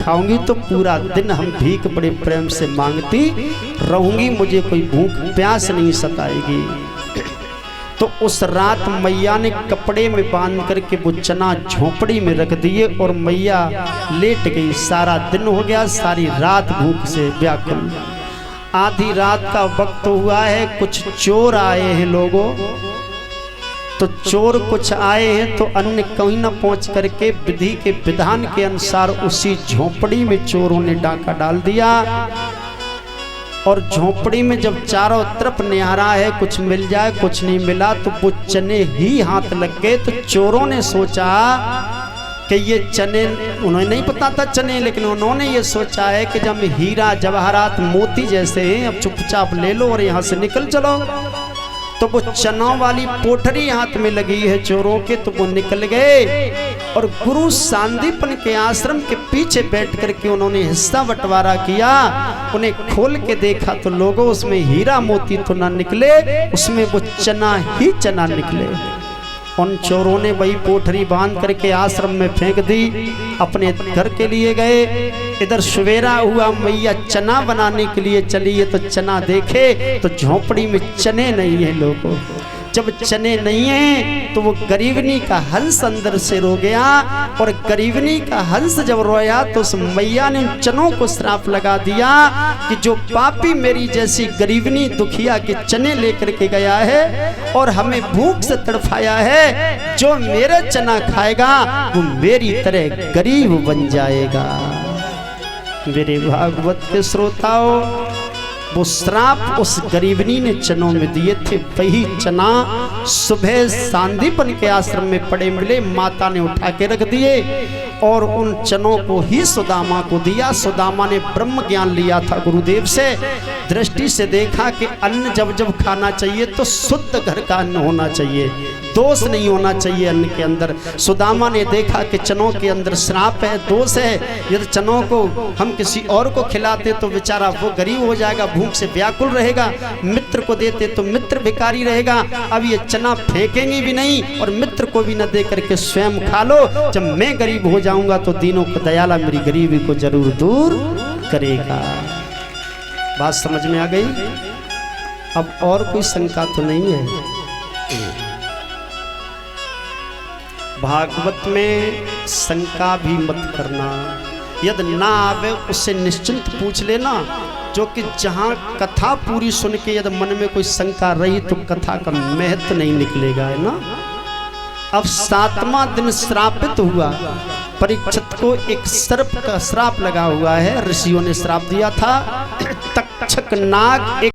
खाऊंगी तो पूरा दिन हम भीख बड़े प्रेम से मांगती रहूंगी, मुझे कोई भूख प्यास नहीं सताएगी। तो उस रात मैया ने कपड़े में बांध करके वो चना झोपड़ी में रख दिए और मैया लेट गई। सारा दिन हो गया, सारी रात भूख से व्याकुल। आधी रात का वक्त हुआ है, कुछ चोर आए हैं लोगों। तो चोर कुछ आए हैं तो अन्य कहीं न पहुंच करके विधि के विधान के अनुसार उसी झोपड़ी में चोरों ने डाका डाल दिया। और झोपड़ी में जब चारों तरफ निहारा है, कुछ मिल जाए, कुछ नहीं मिला, तो वो चने ही हाथ लग गए। तो चोरों ने सोचा कि ये चने, उन्हें नहीं पता था चने, लेकिन उन्होंने ये सोचा है कि जब हीरा जवाहरात मोती जैसे हैं, अब चुपचाप ले लो और यहाँ से निकल चलो। तो वो चनों वाली पोटरी हाथ में लगी है चोरों के, तो वो निकल गए और गुरु सांदीपन के आश्रम के पीछे बैठ करके उन्होंने हिस्सा बंटवारा किया। उन्हें खोल के देखा तो लोगों उसमें हीरा मोती तो ना निकले, उसमें वो चना ही चना निकले। उन चोरों ने वही पोटरी बांध करके आश्रम में फेंक दी, अपने घर के लिए गए। इधर सवेरा हुआ, मैया चना बनाने के लिए चली है, तो चना देखे तो झोपड़ी में चने नहीं है लोगों। जब चने नहीं है तो वो गरीबनी का हंस अंदर से रो गया, और गरीबनी का हंस जब रोया तो उस मैया ने चनों को श्राप लगा दिया कि जो पापी मेरी जैसी गरीबनी दुखिया के चने लेकर के गया है और हमें भूख से तड़फाया है, जो मेरे चना खाएगा वो मेरी तरह गरीब बन जाएगा। मेरे भागवत के श्रोताओं, वो श्राप उस गरीबनी ने चनों में दिए थे, वही चना सुबह सांदीपन के आश्रम में पड़े मिले। माता ने उठा के रख दिए और उन चनों को ही सुदामा को दिया। सुदामा ने ब्रह्म ज्ञान लिया था गुरुदेव से, दृष्टि से देखा कि अन्न जब जब खाना चाहिए तो शुद्ध घर का अन्न होना चाहिए, दोष नहीं होना चाहिए अन्न के अंदर। सुदामा ने देखा कि चनों के अंदर श्राप है, दोष है। यदि चनों को हम किसी और को खिलाते तो बेचारा वो गरीब हो जाएगा, भूख से व्याकुल रहेगा। मित्र को देते तो मित्र भिखारी रहेगा। अब ये चना फेंकेंगे भी नहीं और मित्र को भी न दे करके स्वयं खा लो। जब मैं गरीब हो जाऊंगा तो दीनों को दयाला मेरी गरीबी को जरूर दूर करेगा। बात समझ में आ गई? अब और कोई शंका तो नहीं है। भागवत में शंका भी मत करना, यदि ना आवे उससे निश्चिंत पूछ लेना। जो कि जहाँ कथा पूरी सुन के यदि मन में कोई शंका रही तो कथा का महत्व नहीं निकलेगा, है ना। अब 7वां दिन श्रापित हुआ। परीक्षित को एक सर्प का श्राप लगा हुआ है, ऋषियों ने श्राप दिया था। तक्षक नाग एक